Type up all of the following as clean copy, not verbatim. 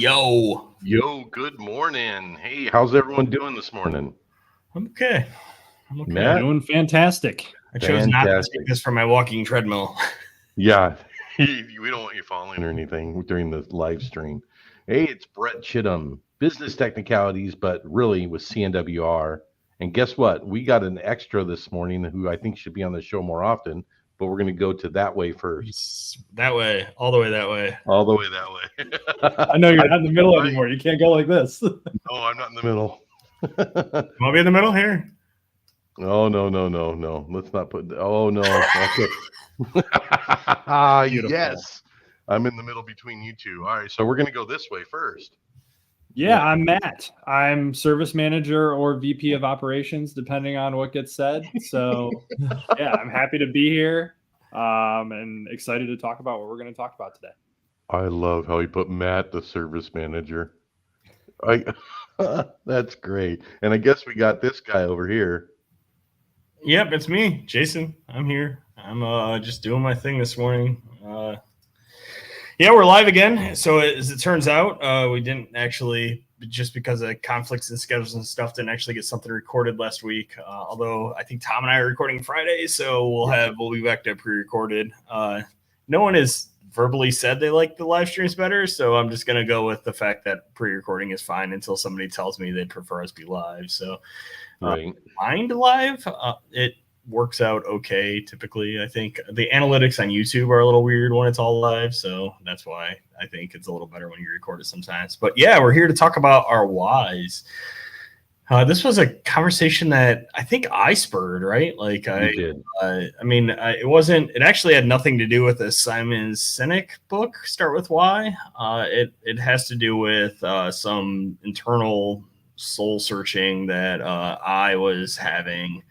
Yo. Yo, good morning. Hey, how's everyone doing this morning? I'm okay. Matt? Doing fantastic. I chose not to take this from my walking treadmill. Yeah, we don't want you falling or anything during the live stream. Hey, it's Brett Chittum, Business Technicalities, but really with CNWR. And guess what? We got an extra this morning who I think should be on the show more often, but we're going to go to that way first. That way, all the way that way. All the way that way. I know you're not in the middle anymore. You can't go like this. No, I'm not in the middle. I'll be in the middle here. Oh, no. Let's not put. Oh, no. Okay. Yes. I'm in the middle between you two. All right. So we're going to go this way first. Yeah, I'm Matt. I'm service manager or VP of operations, depending on what gets said. So, yeah, I'm happy to be here and excited to talk about what we're going to talk about today. I love how you put Matt, the service manager. That's great. And I guess we got this guy over here. Yep, it's me, Jason. I'm here. I'm just doing my thing this morning. Yeah, we're live again. So as it turns out, we didn't actually, just because of conflicts and schedules and stuff, didn't actually get something recorded last week. Although I think Tom and I are recording Friday, so we'll be back to pre-recorded. No one has verbally said they like the live streams better, so I'm just gonna go with the fact that pre-recording is fine until somebody tells me they prefer us be live. So Right. mind live, it works out okay typically. I think the analytics on YouTube are a little weird when it's all live, so that's why I think it's a little better when you record it sometimes. But yeah, we're here to talk about our whys. This was a conversation that I think I spurred, right? Like it actually had nothing to do with the Simon Sinek book, Start With Why. It has to do with some internal soul searching that I was having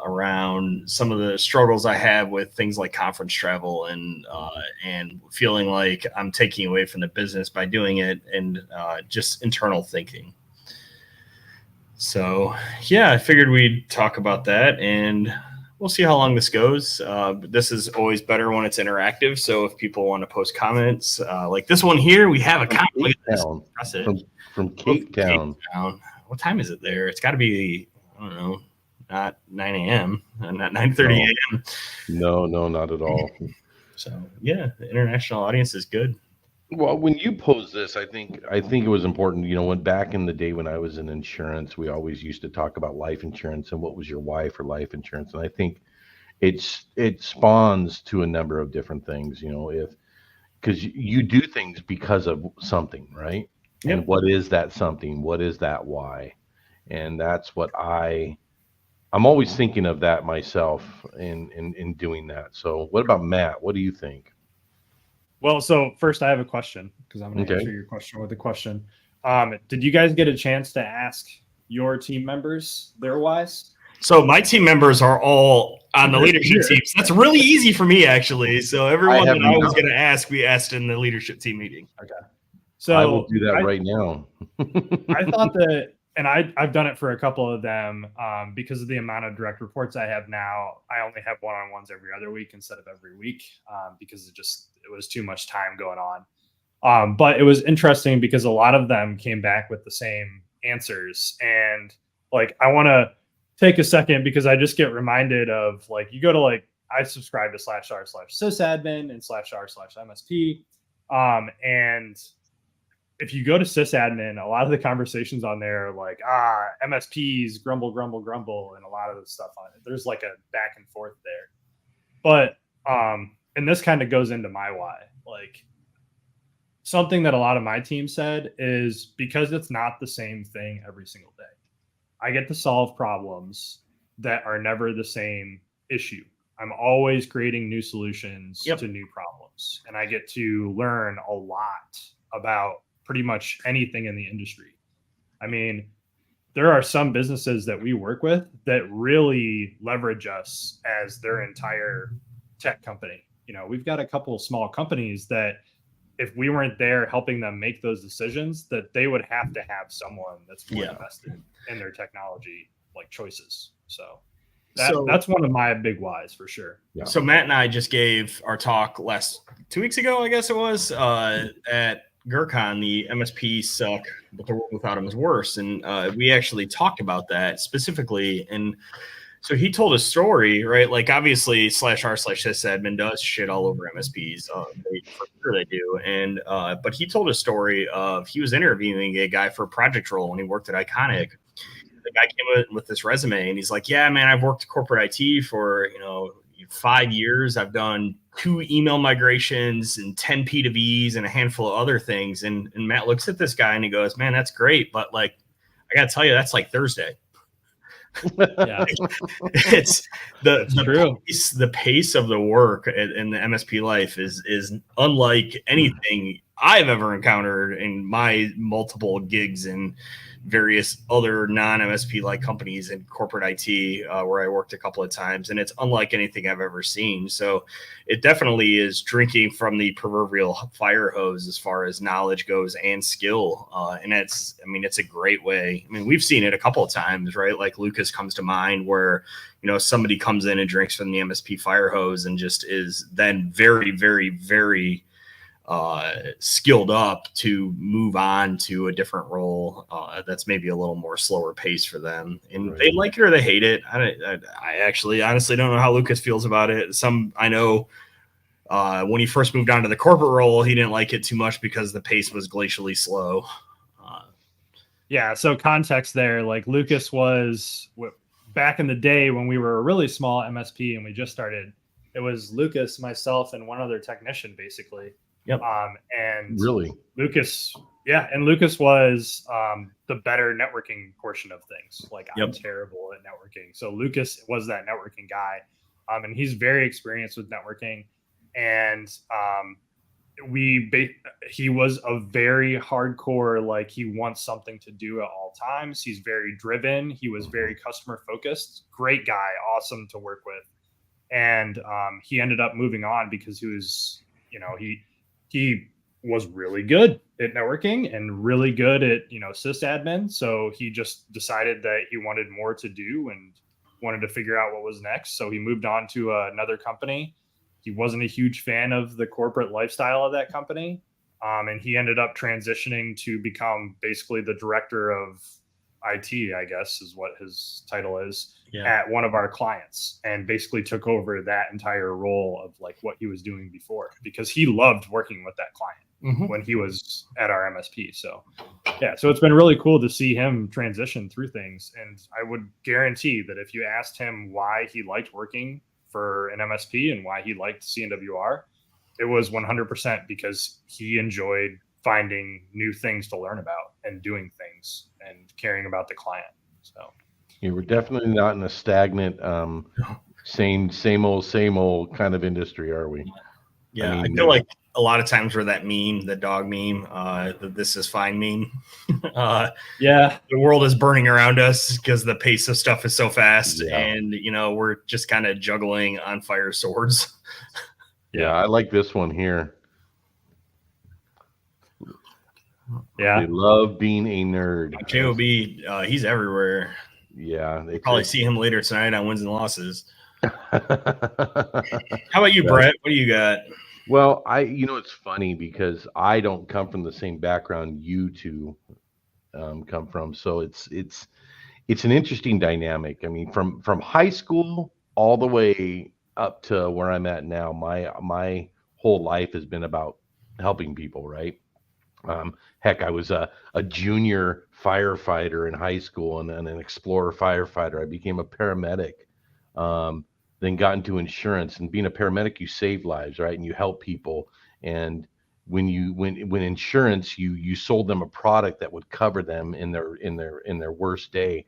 around some of the struggles I have with things like conference travel and feeling like I'm taking away from the business by doing it, and just internal thinking. So yeah, I figured we'd talk about that, and we'll see how long this goes. This is always better when it's interactive. So if people want to post comments, like this one here, we have a comment from Cape Town. What time is it there? It's got to be, I don't know, not 9 a.m., not 9:30 a.m. No, not at all. So yeah, the international audience is good. Well, when you posed this, I think it was important. You know, when back in the day when I was in insurance, we always used to talk about life insurance and what was your why for life insurance. And I think it spawns to a number of different things. You know, because you do things because of something, right? Yep. And what is that something? What is that why? And that's what I'm always thinking of that myself in doing that. So what about Matt? What do you think? Well, so first I have a question, because I'm going to answer your question with a question. Did you guys get a chance to ask your team members their whys? So my team members are all on the leadership team. So that's really easy for me, actually. So everyone that I was going to ask, we asked in the leadership team meeting. Okay. So I will do that right now. I thought that, and I've done it for a couple of them because of the amount of direct reports I have now. I only have one-on-ones every other week instead of every week because it was too much time going on. But it was interesting because a lot of them came back with the same answers. And like, I want to take a second because I just get reminded of, like, you go to, like, I subscribe to /r/sysadmin and /r/MSP. And if you go to sysadmin, a lot of the conversations on there are like, MSPs, grumble, and a lot of the stuff on it. There's like a back and forth there. But, and this kind of goes into my why. Like, something that a lot of my team said is because it's not the same thing every single day. I get to solve problems that are never the same issue. I'm always creating new solutions to new problems. And I get to learn a lot about pretty much anything in the industry. I mean, there are some businesses that we work with that really leverage us as their entire tech company. You know, we've got a couple of small companies that if we weren't there helping them make those decisions, that they would have to have someone that's more invested in their technology, like, choices. So that's one of my big whys for sure. Yeah. So Matt and I just gave our talk 2 weeks ago, I guess it was, at Gurkhan, the MSP suck, but the world without him is worse. And we actually talked about that specifically. And so he told a story, right? Like obviously /r/sysadmin does shit all over MSPs. For sure they do. And but he told a story of he was interviewing a guy for a project role when he worked at Iconic. The guy came with this resume and he's like, yeah, man, I've worked corporate IT for 5 years. I've done 2 email migrations and 10 P2Vs and a handful of other things. And Matt looks at this guy and he goes, man, that's great. But like, I got to tell you, that's like Thursday. Yeah, It's the pace of the work in the MSP life is unlike anything I've ever encountered in my multiple gigs in various other non-MSP like companies in corporate IT where I worked a couple of times, and it's unlike anything I've ever seen. So it definitely is drinking from the proverbial fire hose as far as knowledge goes and skill. And it's a great way. I mean, we've seen it a couple of times, right? Like Lucas comes to mind where, somebody comes in and drinks from the MSP fire hose and just is then very, very, very skilled up to move on to a different role that's maybe a little more slower pace for them, and they like it or they hate it. I actually honestly don't know how Lucas feels about it. I know when he first moved on to the corporate role, he didn't like it too much because the pace was glacially slow. Yeah, so context there, like Lucas was back in the day when we were a really small MSP and we just started. It was Lucas, myself, and one other technician basically. Yep. And Really, Lucas was the better networking portion of things. Like I'm terrible at networking, so Lucas was that networking guy, and he's very experienced with networking. And he was a very hardcore, like he wants something to do at all times. He's very driven. He was very customer focused. Great guy, awesome to work with. And he ended up moving on because he was, he was really good at networking and really good at, sysadmin. So he just decided that he wanted more to do and wanted to figure out what was next. So he moved on to another company. He wasn't a huge fan of the corporate lifestyle of that company. And he ended up transitioning to become basically the director of IT, I guess is what his title is, at one of our clients, and basically took over that entire role of like what he was doing before, because he loved working with that client when he was at our MSP. So so it's been really cool to see him transition through things. And I would guarantee that if you asked him why he liked working for an MSP and why he liked CNWR, it was 100% because he enjoyed finding new things to learn about and doing things and caring about the client. So we're definitely not in a stagnant, same old kind of industry, are we? Yeah, I feel like a lot of times where that meme, the dog meme, the "this is fine" meme, the world is burning around us because the pace of stuff is so fast, and we're just kind of juggling on fire swords. Yeah, I like this one here. Yeah, they love being a nerd. JOB, he's everywhere. Yeah, We'll probably see him later tonight on Wins and Losses. How about you, Brett? What do you got? Well, it's funny because I don't come from the same background you two come from, so it's an interesting dynamic. I mean, from high school all the way up to where I'm at now, my whole life has been about helping people, right? Heck, I was a junior firefighter in high school and then an explorer firefighter. I became a paramedic, then got into insurance. And being a paramedic, you save lives, right? And you help people. And when insurance, you sold them a product that would cover them in their worst day.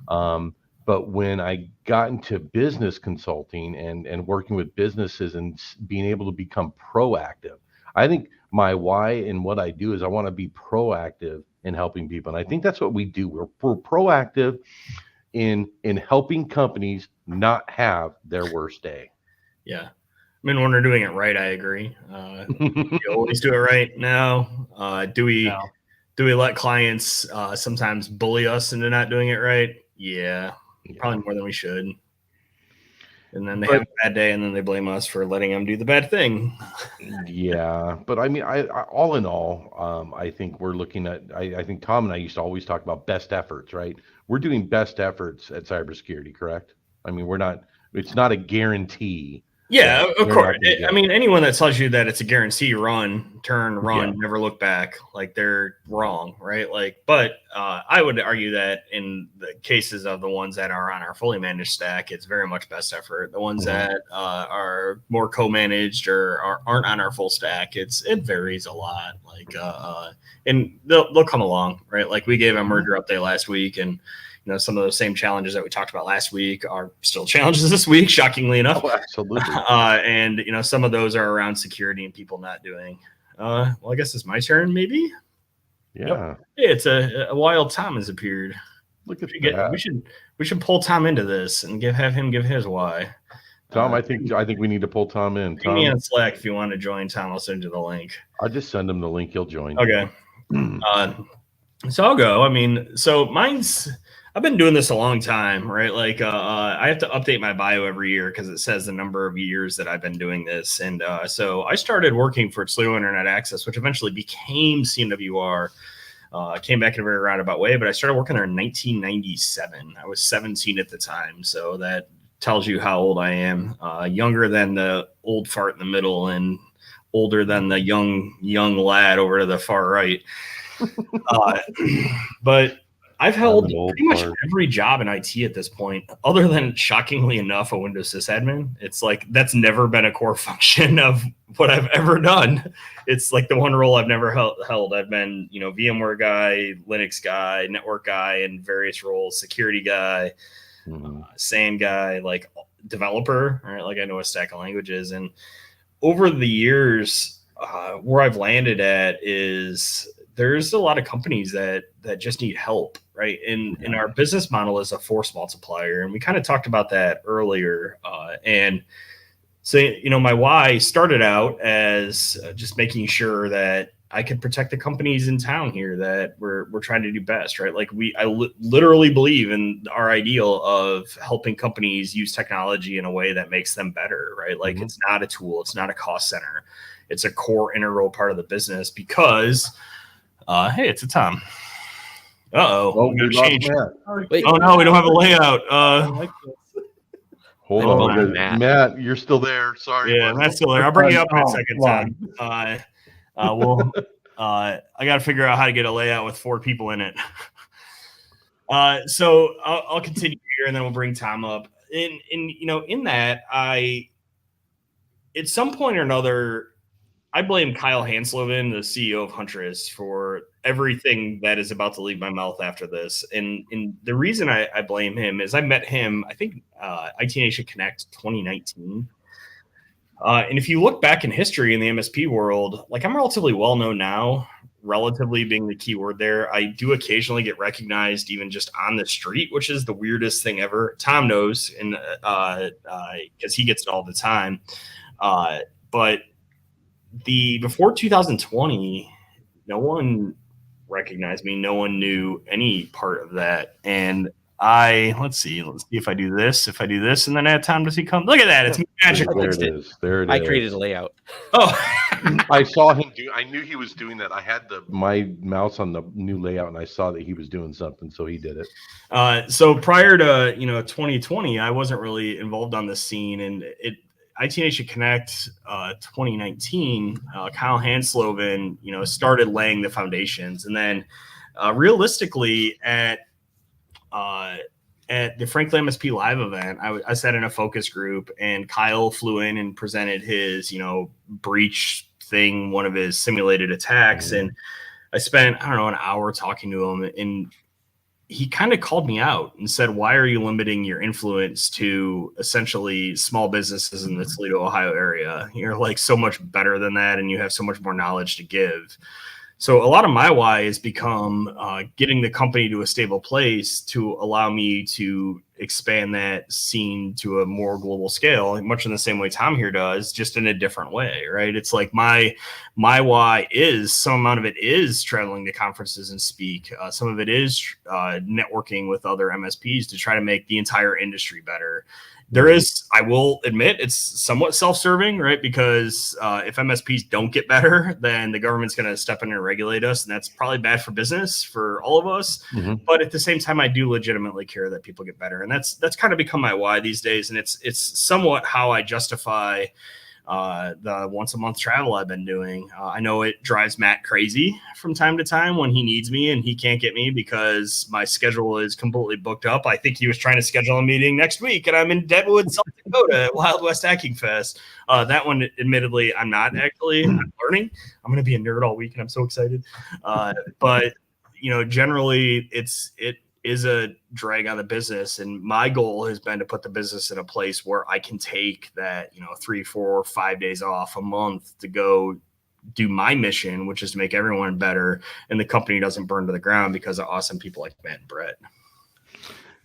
But when I got into business consulting and working with businesses and being able to become proactive, I think my why and what I do is I want to be proactive in helping people. And I think that's what we do. We're proactive in helping companies not have their worst day. Yeah. I mean, when we're doing it right, I agree. You always do it right now. Do we let clients sometimes bully us into not doing it right? Yeah, probably more than we should. And then they have a bad day, and then they blame us for letting them do the bad thing. Yeah, but I mean, I all in all, I think we're looking at. I think Tom and I used to always talk about best efforts, right? We're doing best efforts at cybersecurity, correct? I mean, we're not. It's not a guarantee. Yeah, of they're course. not gonna get I mean, anyone that tells you that it's a guarantee run, Yeah. never look back, like they're wrong, right? Like, but I would argue that in the cases of the ones that are on our fully managed stack, it's very much best effort. The ones that are more co-managed or aren't on our full stack, it varies a lot. Like, and they'll come along, right? Like we gave a merger update last week, and some of those same challenges that we talked about last week are still challenges this week, shockingly enough. Oh, absolutely. And some of those are around security and people not doing. Well, I guess it's my turn, maybe. Yeah. Yep. Hey, it's a wild Tom has appeared. Look at that. We should pull Tom into this and have him give his why. Tom, I think we need to pull Tom in. Ping me on Slack if you want to join. Tom, I'll send you the link. I'll just send him the link. He'll join. Okay. So I'll go. I mean, so I've been doing this a long time, right? Like I have to update my bio every year because it says the number of years that I've been doing this. And so I started working for Toledo Internet Access, which eventually became CMWR. I came back in a very roundabout way, but I started working there in 1997. I was 17 at the time. So that tells you how old I am. Younger than the old fart in the middle and older than the young lad over to the far right. But I've held pretty much every job in IT at this point, other than, shockingly enough, a Windows sysadmin. It's like that's never been a core function of what I've ever done. It's like the one role I've never held. I've been, VMware guy, Linux guy, network guy in various roles, security guy, SAN guy, like developer, right? Like I know a stack of languages. And over the years, where I've landed at is there's a lot of companies that just need help, right? And our business model is a force multiplier. And we kind of talked about that earlier. And so, my why started out as just making sure that I could protect the companies in town here that we're trying to do best, right? Like I literally believe in our ideal of helping companies use technology in a way that makes them better, right? Like it's not a tool, it's not a cost center. It's a core integral part of the business because hey, it's a Tom. Oh, we lost Matt. Wait. Oh no, we don't have a layout. Hold on, Matt, you're still there. Sorry. Yeah, Matt's still there. I'll bring you up in a second, Tom. I got to figure out how to get a layout with 4 people in it. So I'll continue here, and then we'll bring Tom up. In that, at some point or another, I blame Kyle Hansloven, the CEO of Huntress, for everything that is about to leave my mouth after this. And the reason I blame him is I met him, I think, IT Nation Connect 2019. And if you look back in history in the MSP world, like I'm relatively well known now, relatively being the key word there. I do occasionally get recognized even just on the street, which is the weirdest thing ever. Tom knows, and because he gets it all the time. But before 2020, no one recognized me. No one knew any part of that. And let's see if I do this. If I do this, and then add Tom, does he come? Look at that. It's magic. There it is. There it is. I created a layout. Oh, I saw him I knew he was doing that. I had my mouse on the new layout, and I saw that he was doing something, so he did it. So prior to 2020, I wasn't really involved on the scene, and IT Nation Connect 2019, Kyle Hansloven, started laying the foundations, and then realistically at the Frankly MSP Live event, I sat in a focus group, and Kyle flew in and presented his breach thing, one of his simulated attacks, and I spent an hour talking to him, and he kind of called me out and said, why are you limiting your influence to essentially small businesses in the Toledo, Ohio area? You're like so much better than that, and you have so much more knowledge to give. So a lot of my why has become getting the company to a stable place to allow me to expand that scene to a more global scale, much in the same way Tom here does, just in a different way, right? It's like my why is some amount of it is traveling to conferences and speak. Some of it is networking with other MSPs to try to make the entire industry better. There is, I will admit, it's somewhat self-serving, right? Because if MSPs don't get better, then the government's going to step in and regulate us, and that's probably bad for business for all of us. Mm-hmm. But at the same time, I do legitimately care that people get better, and that's kind of become my why these days, and it's somewhat how I justify the once a month travel I've been doing. I know it drives Matt crazy from time to time when he needs me and he can't get me because my schedule is completely booked up. I think he was trying to schedule a meeting next week and I'm in Deadwood, South Dakota at Wild West Hacking Fest. That one, admittedly, I'm not actually. I'm learning. I'm going to be a nerd all week and I'm so excited. But generally it is a drag on the business. And my goal has been to put the business in a place where I can take that, 3, 4, 5 days off a month to go do my mission, which is to make everyone better. And the company doesn't burn to the ground because of awesome people like Matt and Brett.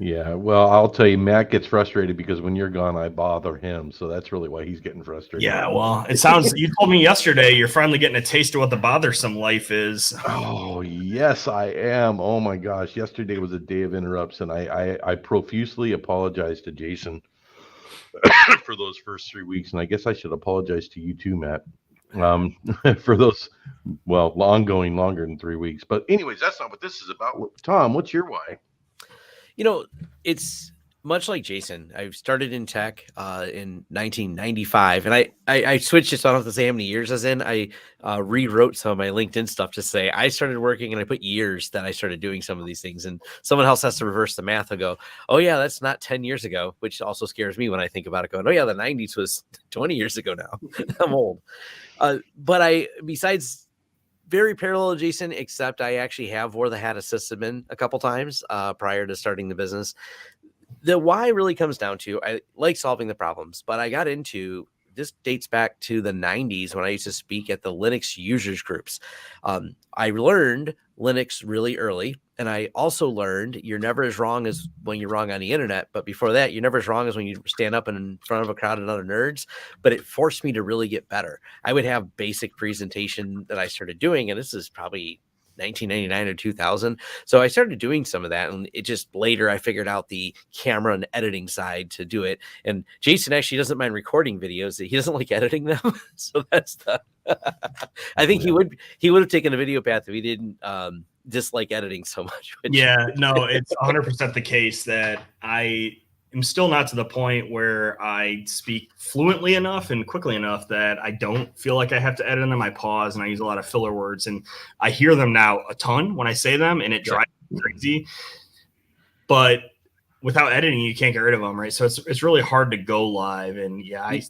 Yeah, well, I'll tell you, Matt gets frustrated because when you're gone, I bother him. So that's really why he's getting frustrated. Yeah, well, it sounds, you told me yesterday you're finally getting a taste of what the bothersome life is. Oh, yes, I am. Oh my gosh. Yesterday was a day of interrupts, and I profusely apologized to Jason for those first 3 weeks. And I guess I should apologize to you too, Matt, for those, ongoing longer than 3 weeks. But anyways, that's not what this is about. Tom, what's your why? It's much like Jason. I started in tech in 1995, and I switched it, so I don't have to say how many years I was in. I rewrote some of my LinkedIn stuff to say I started working, and I put years that I started doing some of these things. And someone else has to reverse the math and go, oh, yeah, that's not 10 years ago, which also scares me when I think about it, going, oh, yeah, the 90s was 20 years ago now. I'm old. But besides very parallel to Jason, except I actually have wore the hat of sysadmin a couple times prior to starting the business. The why really comes down to I like solving the problems, but I got into this dates back to the 90s when I used to speak at the Linux users groups. I learned Linux really early, and I also learned you're never as wrong as when you're wrong on the internet. But before that, you're never as wrong as when you stand up in front of a crowd of other nerds. But it forced me to really get better. I would have basic presentation that I started doing, and this is probably 1999 or 2000. So I started doing some of that, and it just later I figured out the camera and editing side to do it. And Jason actually doesn't mind recording videos. He doesn't like editing them. So that's the I think he would have taken a video path if he didn't dislike editing so much. Yeah, no, it's 100% the case that I am still not to the point where I speak fluently enough and quickly enough that I don't feel like I have to edit them. I pause and I use a lot of filler words, and I hear them now a ton when I say them, and it drives me crazy. But without editing, you can't get rid of them, right? So it's really hard to go live. And yeah, I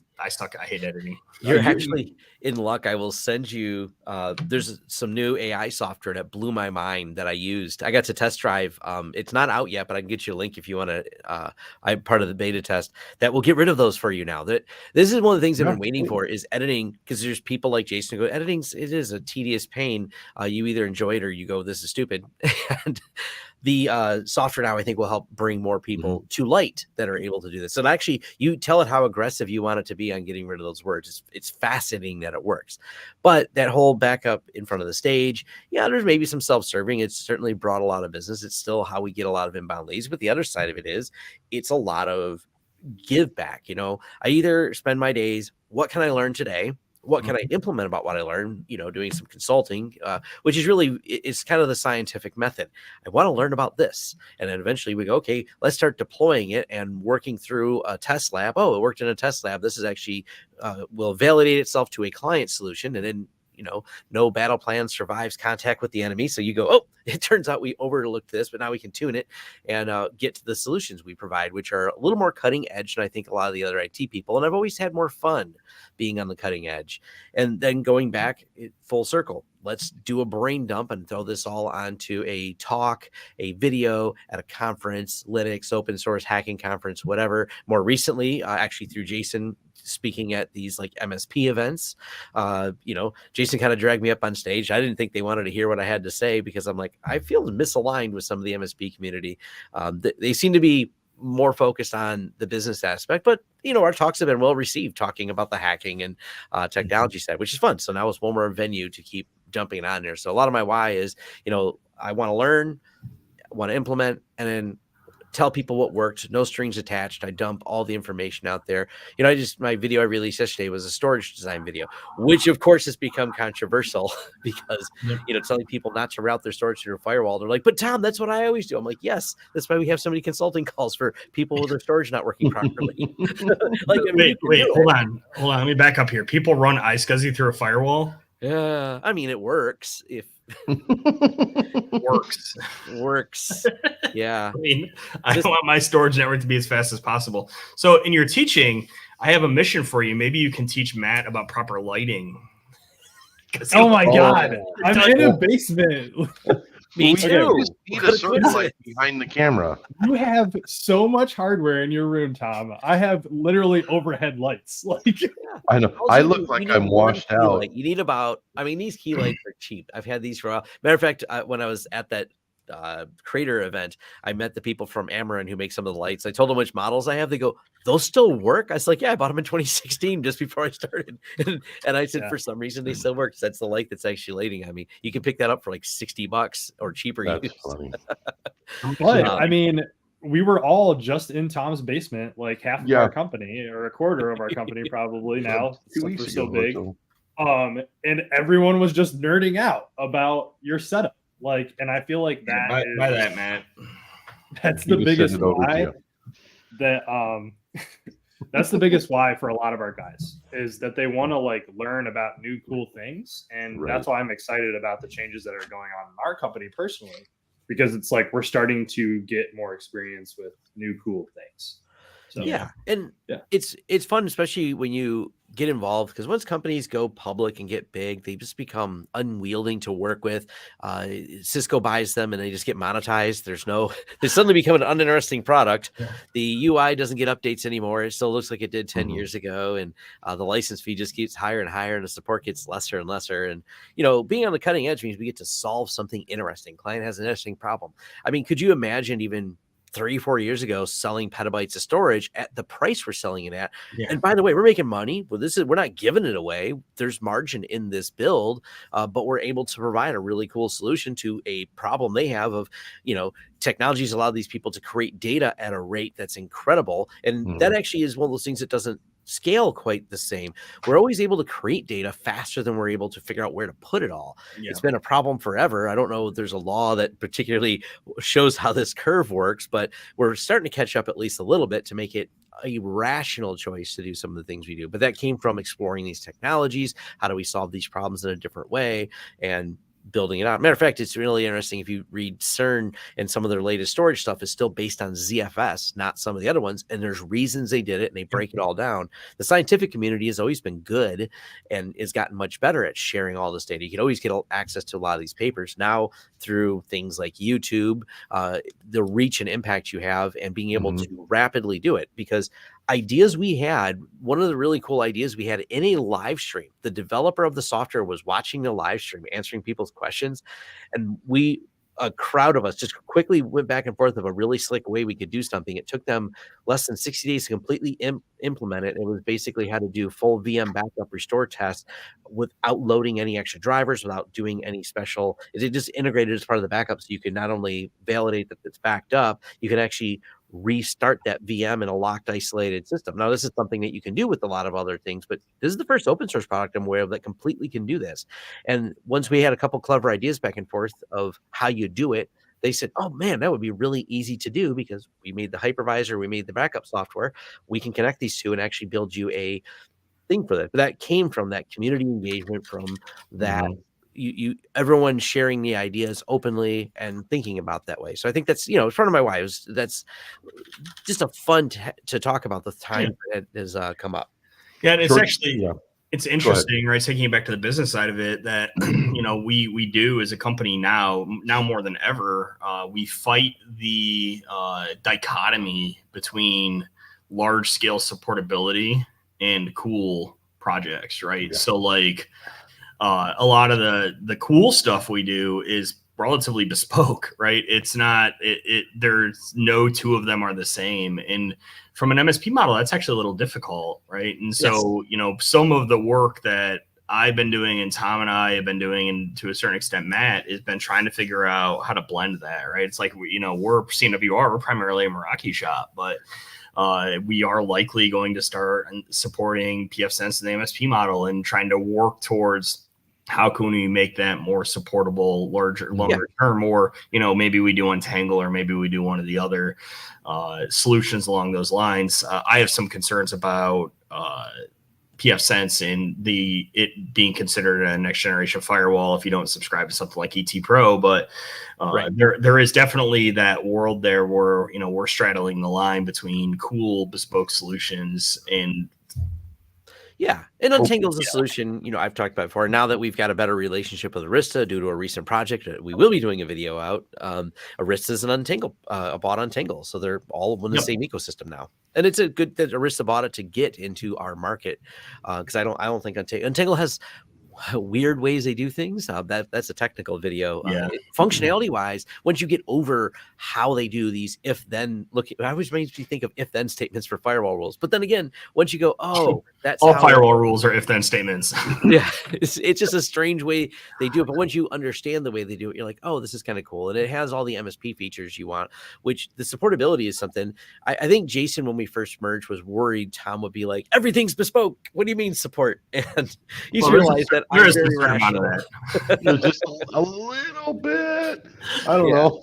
hate editing. You're actually in luck. I will send you, there's some new AI software that blew my mind that I used. I got to test drive. It's not out yet, but I can get you a link if you want to. I'm part of the beta test that will get rid of those for you now. This is one of the things I've been waiting for is editing, because there's people like Jason who go, editing, it is a tedious pain. You either enjoy it or you go, this is stupid. And the software now I think will help bring more people to light that are able to do this. And actually, you tell it how aggressive you want it to be on getting rid of those words. It's fascinating that it works. But that whole backup in front of the stage, yeah, there's maybe some self-serving. It's certainly brought a lot of business. It's still how we get a lot of inbound leads. But the other side of it is it's a lot of give back. I either spend my days, what can I learn today? What can I implement about what I learned, doing some consulting, which is really, it's kind of the scientific method. I want to learn about this. And then eventually we go, okay, let's start deploying it and working through a test lab. Oh, it worked in a test lab. This is actually will validate itself to a client solution. And then, no battle plan survives contact with the enemy. So you go, oh, it turns out we overlooked this, but now we can tune it and get to the solutions we provide, which are a little more cutting edge than I think a lot of the other IT people. And I've always had more fun being on the cutting edge. And then going back full circle, let's do a brain dump and throw this all onto a talk, a video at a conference, Linux, open source hacking conference, whatever. More recently, actually through Jason, speaking at these like MSP events. Jason kind of dragged me up on stage. I didn't think they wanted to hear what I had to say because I'm like, I feel misaligned with some of the MSP community. They seem to be more focused on the business aspect, but our talks have been well received, talking about the hacking and technology side, which is fun. So now it's one more venue to keep jumping on there. So a lot of my why is, I want to learn, want to implement, and then tell people what worked, no strings attached. I dump all the information out there. My video I released yesterday was a storage design video, which of course has become controversial because, telling people not to route their storage through a firewall. They're like, but Tom, that's what I always do. I'm like, yes, that's why we have so many consulting calls for people with their storage not working properly. Wait, hold on. Let me back up here. People run iSCSI through a firewall? Yeah, I mean, it works if works. Yeah. I mean, I want my storage network to be as fast as possible. So in your teaching, I have a mission for you. Maybe you can teach Matt about proper lighting. Oh my God. I'm in a basement. Me too. We just need a searchlight behind the camera. You have so much hardware in your room, Tom. I have literally overhead lights. I know. I look like I'm washed out. You need these key lights are cheap. I've had these for a while. Matter of fact, when I was at that creator event, I met the people from Amarin who make some of the lights. I told them which models I have. They go, those still work? I was like, yeah, I bought them in 2016 just before I started. And I said, for some reason they still work. That's the light that's actually lighting on me. You can pick that up for like $60 or cheaper. That's funny. But I mean, we were all just in Tom's basement, like half of our company or a quarter of our company probably now. 2 weeks ago, so big. And everyone was just nerding out about your setup. And I feel like that by that, Matt. That's the biggest why. That's the biggest why for a lot of our guys is that they want to learn about new cool things, and that's why I'm excited about the changes that are going on in our company personally, because it's like we're starting to get more experience with new cool things. So, it's fun, especially when you get involved, because once companies go public and get big, they just become unwielding to work with. Cisco buys them and they just get monetized. They suddenly become an uninteresting product. Yeah. The UI doesn't get updates anymore. It still looks like it did 10 years ago. And the license fee just keeps higher and higher, and the support gets lesser and lesser. And, being on the cutting edge means we get to solve something interesting. Client has an interesting problem. I mean, could you imagine even 3-4 years ago selling petabytes of storage at the price we're selling it at? Yeah. And by the way, we're making money. Well, we're not giving it away. There's margin in this build, but we're able to provide a really cool solution to a problem they have of, technologies allow these people to create data at a rate that's incredible. And that actually is one of those things that doesn't scale quite the same. We're always able to create data faster than we're able to figure out where to put it all. Yeah. It's been a problem forever. I don't know if there's a law that particularly shows how this curve works, but we're starting to catch up at least a little bit to make it a rational choice to do some of the things we do. But that came from exploring these technologies. How do we solve these problems in a different way? And building it out. Matter of fact, it's really interesting. If you read CERN and some of their latest storage stuff is still based on ZFS, not some of the other ones. And there's reasons they did it, and they break it all down. The scientific community has always been good and has gotten much better at sharing all this data. You can always get access to a lot of these papers now through things like YouTube, the reach and impact you have, and being able to rapidly do it. Because ideas we had, one of the really cool ideas we had in a live stream, the developer of the software was watching the live stream, answering people's questions. And a crowd of us just quickly went back and forth of a really slick way we could do something. It took them less than 60 days to completely implement it. It was basically how to do full VM backup restore tests without loading any extra drivers, without doing any special. It just integrated as part of the backup, so you can not only validate that it's backed up, you can actually restart that VM in a locked, isolated system. Now, this is something that you can do with a lot of other things, but this is the first open source product I'm aware of that completely can do this. And once we had a couple clever ideas back and forth of how you do it, they said, oh man, that would be really easy to do because we made the hypervisor, we made the backup software. We can connect these two and actually build you a thing for that. But that came from that community engagement, from that everyone sharing the ideas openly and thinking about that way. So I think that's, in front of my wives, that's just a fun to talk about the time that has come up. Yeah. And it's it's interesting, right? Taking it back to the business side of it, that, we do as a company now more than ever, we fight the dichotomy between large scale supportability and cool projects, right? Yeah. So a lot of the cool stuff we do is relatively bespoke, right? It's not, there's no two of them are the same. And from an MSP model, that's actually a little difficult, right? And so, some of the work that I've been doing, and Tom and I have been doing, and to a certain extent, Matt has been trying to figure out how to blend that, right? It's like, we're CNWR, we're primarily a Meraki shop, but we are likely going to start supporting pfSense and the MSP model and trying to work towards how can we make that more supportable, longer term, or, maybe we do Untangle, or maybe we do one of the other solutions along those lines. I have some concerns about pfSense and it being considered a next generation firewall if you don't subscribe to something like ET Pro, but there is definitely that world there where we're straddling the line between cool bespoke solutions and and Untangle is a solution, I've talked about before. Now that we've got a better relationship with Arista due to a recent project, we will be doing a video out. Arista is an Untangle, bought Untangle, so they're all in the same ecosystem now. And it's a good that Arista bought it to get into our market, because I don't think Untangle has weird ways they do things. That's a technical video. Functionality wise, once you get over how they do these if-then, look, it always makes me think of if-then statements for firewall rules. But then again, once you go, that's all firewall rules are if-then statements. It's just a strange way they do it. But once you understand the way they do it, you're like, this is kind of cool. And it has all the MSP features you want, which the supportability is something. I think Jason, when we first merged, was worried Tom would be like, everything's bespoke. What do you mean support? And he's realized that there is a fair amount of that. Just a little bit. I don't know.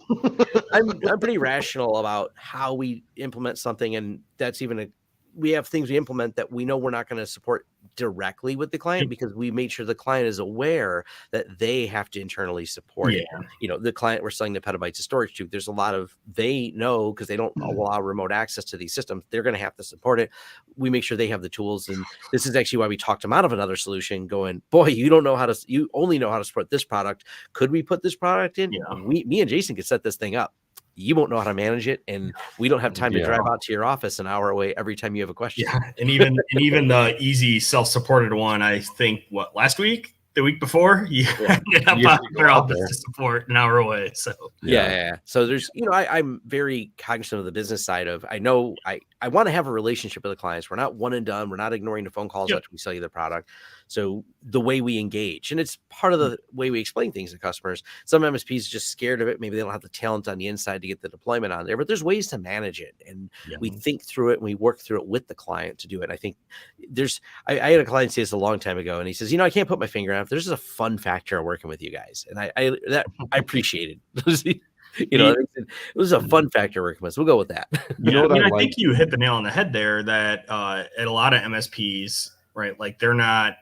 I'm pretty rational about how we implement something, and that's even we have things we implement that we know we're not going to support directly with the client because we made sure the client is aware that they have to internally support it. The client we're selling the petabytes of storage to, there's a lot of, they know, because they don't allow remote access to these systems, they're going to have to support it. We make sure they have the tools. And this is actually why we talked them out of another solution going, boy, you only know how to support this product. Could we put this product in? Me and Jason could set this thing up. You won't know how to manage it, and we don't have time to drive out to your office an hour away every time you have a question. And even the easy self-supported one, I think last week, the week before, ended up out their office to support an hour away. So So there's I'm very cognizant of the business side of, I know I want to have a relationship with the clients. We're not one and done. We're not ignoring the phone calls after we sell you the product. So the way we engage, and it's part of the way we explain things to customers. Some MSPs are just scared of it. Maybe they don't have the talent on the inside to get the deployment on there, but there's ways to manage it. And we think through it and we work through it with the client to do it. I think I had a client say this a long time ago, and he says, I can't put my finger on it. There's a fun factor of working with you guys. And I appreciate it. It was a fun factor working with us. We'll go with that. I think you hit the nail on the head there that at a lot of MSPs, right? Like they're not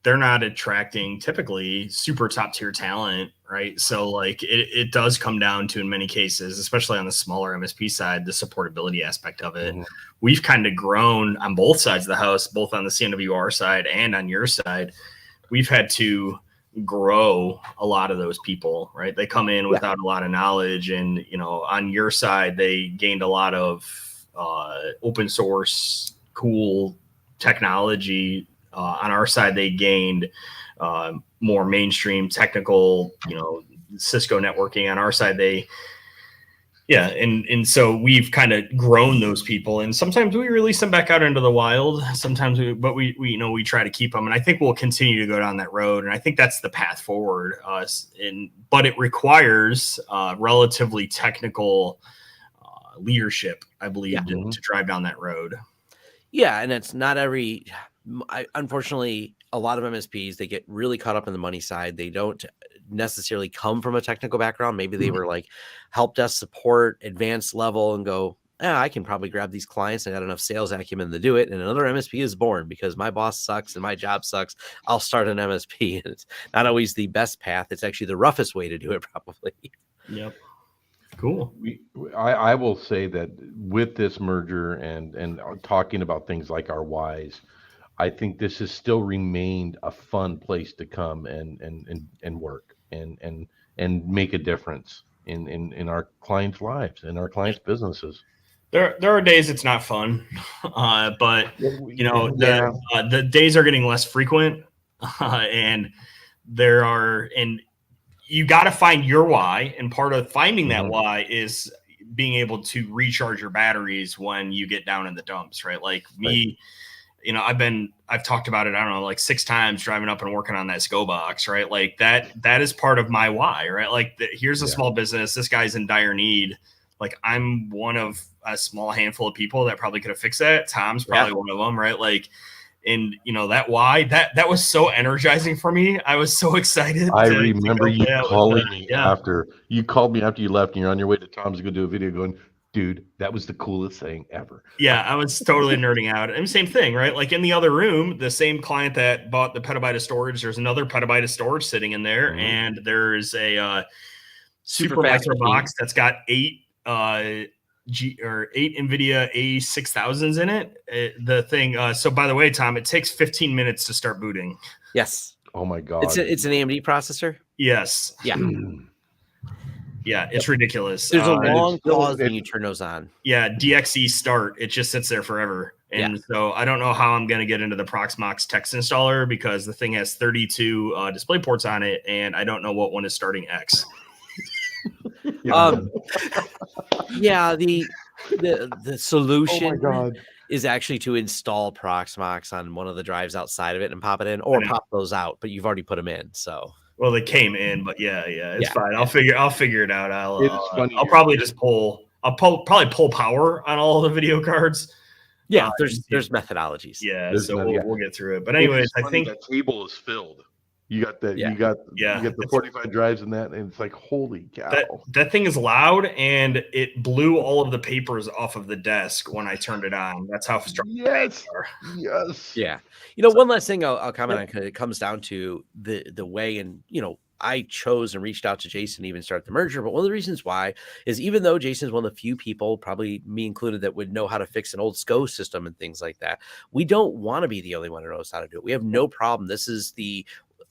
attracting typically super top tier talent, right? So like it does come down to, in many cases, especially on the smaller MSP side, the supportability aspect of it. We've kind of grown on both sides of the house, both on the CNWR side and on your side. We've had to grow a lot of those people, right? They come in without a lot of knowledge, and on your side they gained a lot of open source cool technology. On our side they gained more mainstream technical Cisco networking. On our side and so we've kind of grown those people, and sometimes we release them back out into the wild. Sometimes we try to keep them, and I think we'll continue to go down that road. And I think that's the path forward. But it requires relatively technical leadership, I believe, to drive down that road. And it's not every. Unfortunately, a lot of MSPs, they get really caught up in the money side. They don't necessarily come from a technical background. Maybe they were like help desk support, advanced level, and go, I can probably grab these clients. I got enough sales acumen to do it. And another MSP is born because my boss sucks and my job sucks. I'll start an MSP. And it's not always the best path. It's actually the roughest way to do it, probably. Yep. Cool. I will say that with this merger and talking about things like our whys, I think this has still remained a fun place to come and work and make a difference in our clients' lives and our clients' businesses. There are days it's not fun, but the days are getting less frequent, and you got to find your why, and part of finding that why is being able to recharge your batteries when you get down in the dumps, right? Like me. you know, I've talked about it, I don't know, like 6 times driving up and working on that SCO box, right? Like that is part of my why, right? Like here's a small business. This guy's in dire need. Like I'm one of a small handful of people that probably could have fixed that. Tom's probably one of them, right? Like, and you know, that why that was so energizing for me. I was so excited. I remember you calling me after you called me after you left and you're on your way to Tom's to go do a video going, dude, that was the coolest thing ever. Yeah, I was totally nerding out. And same thing, right? Like in the other room, the same client that bought the petabyte of storage, there's another petabyte of storage sitting in there. And there's a super micro box that's got 8 NVIDIA A6000s in it. The thing. So by the way, Tom, it takes 15 minutes to start booting. Yes. Oh my God. It's an AMD processor. Yes. Yeah. Yeah, it's ridiculous. There's a long pause when you turn those on. Yeah, DXE start. It just sits there forever. And so I don't know how I'm going to get into the Proxmox text installer because the thing has 32 display ports on it, and I don't know what one is starting X. The solution is actually to install Proxmox on one of the drives outside of it and pop it in, or pop those out, but you've already put them in. So well, they came in, but it's fine. I'll figure it out. I'll probably just probably pull power on all the video cards. Yeah, there's methodologies. Yeah, so we'll get through it. But anyways, I think that table is filled. You got that. You got the 45 drives in that, and it's like, holy cow! That thing is loud, and it blew all of the papers off of the desk when I turned it on. That's how strong. Yes. Yeah. You know, one last thing I'll comment on, because it comes down to the way, and you know, I chose and reached out to Jason to even start the merger. But one of the reasons why is, even though Jason is one of the few people, probably me included, that would know how to fix an old SCO system and things like that, we don't want to be the only one who knows how to do it. We have no problem.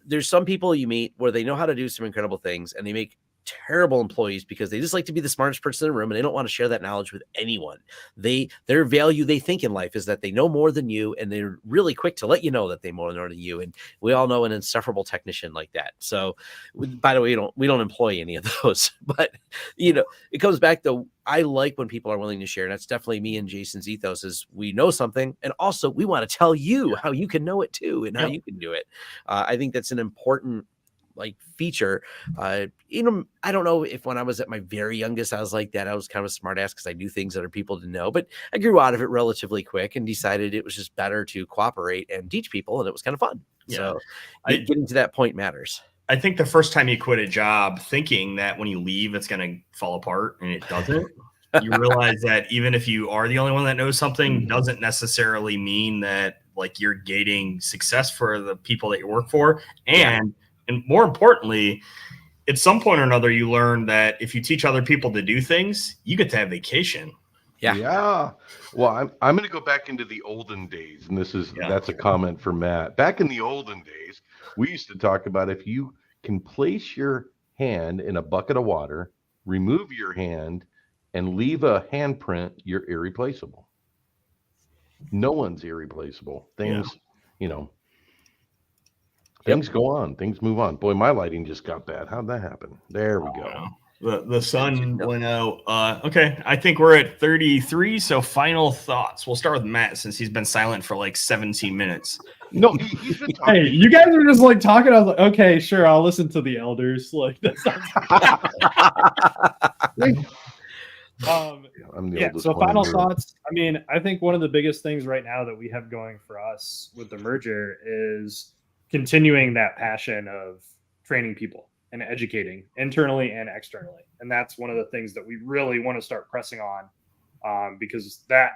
There's some people you meet where they know how to do some incredible things, and they make terrible employees because they just like to be the smartest person in the room, and they don't want to share that knowledge with anyone. Their value, they think, in life is that they know more than you, and they're really quick to let you know that they know more than you. And we all know an insufferable technician like that. So, by the way, we don't employ any of those. But you know, it comes back to, I like when people are willing to share. And that's definitely me and Jason's ethos, is we know something, and also we want to tell you how you can know it too, and how you can do it. I think that's an important feature. You know, I don't know if when I was at my very youngest, I was like that. I was kind of a smart ass because I knew things that other people didn't know, but I grew out of it relatively quick and decided it was just better to cooperate and teach people, and it was kind of fun. So getting to that point matters. I think the first time you quit a job thinking that when you leave, it's going to fall apart, and it doesn't. You realize that even if you are the only one that knows something, doesn't necessarily mean that you're gating success for the people that you work for. And more importantly, at some point or another, you learn that if you teach other people to do things, you get to have vacation. Yeah. Well, I'm going to go back into the olden days, and that's a comment for Matt. Back in the olden days, we used to talk about, if you can place your hand in a bucket of water, remove your hand, and leave a handprint, you're irreplaceable. No one's irreplaceable. Things go on. Things move on. Boy, my lighting just got bad. How'd that happen? There we go. The sun went out. Okay, I think we're at 33. So final thoughts. We'll start with Matt, since he's been silent for 17 minutes. No, he's been talking. Hey, you guys are just talking. I was like, okay, sure, I'll listen to the elders. That sounds so final thoughts. I mean, I think one of the biggest things right now that we have going for us with the merger is continuing that passion of training people and educating internally and externally. And that's one of the things that we really want to start pressing on, because that,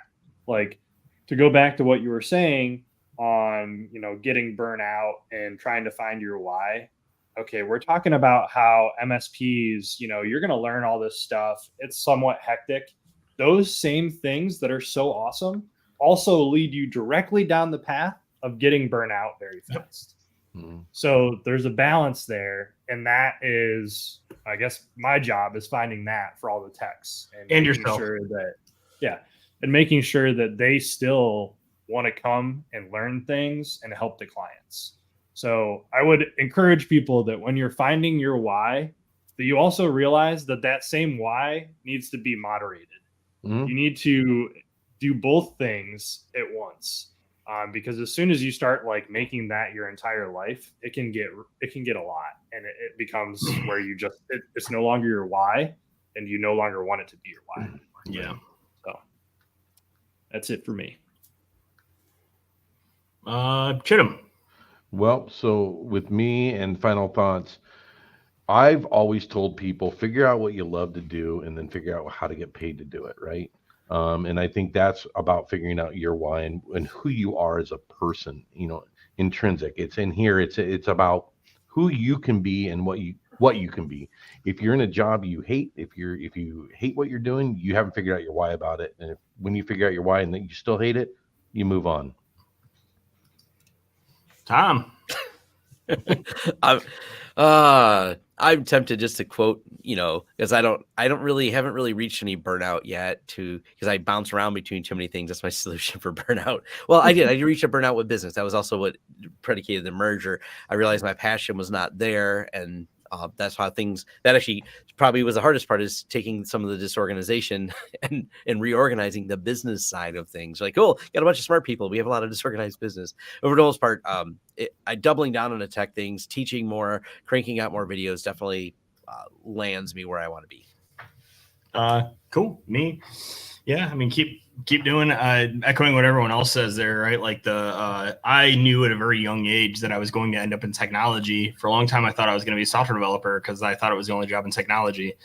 to go back to what you were saying on, getting burnout and trying to find your why. Okay, we're talking about how MSPs, you're going to learn all this stuff. It's somewhat hectic. Those same things that are so awesome also lead you directly down the path of getting burnout very fast. So there's a balance there, and that is, I guess, my job is finding that for all the techs and yourself. And making sure that they still want to come and learn things and help the clients. So I would encourage people that when you're finding your why, that you also realize that same why needs to be moderated. You need to do both things at once. because as soon as you start like making that your entire life, it can get a lot, and it becomes where you just it's no longer your why, and you no longer want it to be your why. Yeah. So that's it for me. Chittum. Well, so with me and final thoughts, I've always told people figure out what you love to do and then figure out how to get paid to do it, right? And I think that's about figuring out your why and who you are as a person, intrinsic. It's in here. It's about who you can be and what you can be. If you're in a job you hate, if you hate what you're doing, you haven't figured out your why about it. And when you figure out your why and then you still hate it, you move on. Tom. I'm tempted just to quote, because haven't really reached any burnout yet because I bounce around between too many things. That's my solution for burnout. Well, I did reach a burnout with business. That was also what predicated the merger. I realized my passion was not there. And that's how that actually probably was the hardest part, is taking some of the disorganization and reorganizing the business side of things. Like, cool, got a bunch of smart people. We have a lot of disorganized business. Over the most part, I doubling down on the tech things, teaching more, cranking out more videos definitely lands me where I want to be. Cool. Me. Yeah. I mean, keep doing, echoing what everyone else says there, right? Like I knew at a very young age that I was going to end up in technology. For a long time, I thought I was going to be a software developer because I thought it was the only job in technology.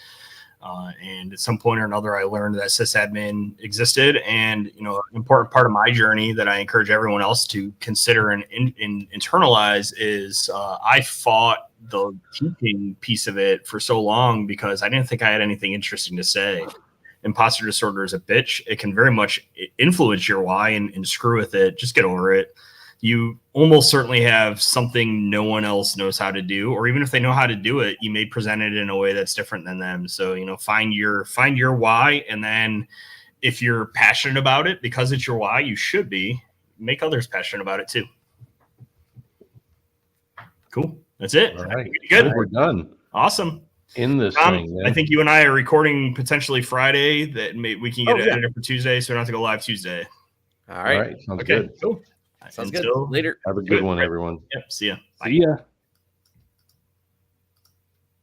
And at some point or another, I learned that sysadmin existed. And, an important part of my journey that I encourage everyone else to consider and internalize is I fought the teaching piece of it for so long because I didn't think I had anything interesting to say. Imposter disorder is a bitch. It can very much influence your why and screw with it. Just get over it. You almost certainly have something no one else knows how to do, or even if they know how to do it, you may present it in a way that's different than them. So, find your why. And then if you're passionate about it, because it's your why, you should make others passionate about it too. Cool. That's it. All right. Good. We're done. Awesome. In this thing. I think you and I are recording potentially Friday that we can get it edited for Tuesday, so we don't have to go live Tuesday. All right. Sounds good. Cool. Sounds good. Later. Have a good one, everyone. Yep. See ya. Bye. See ya.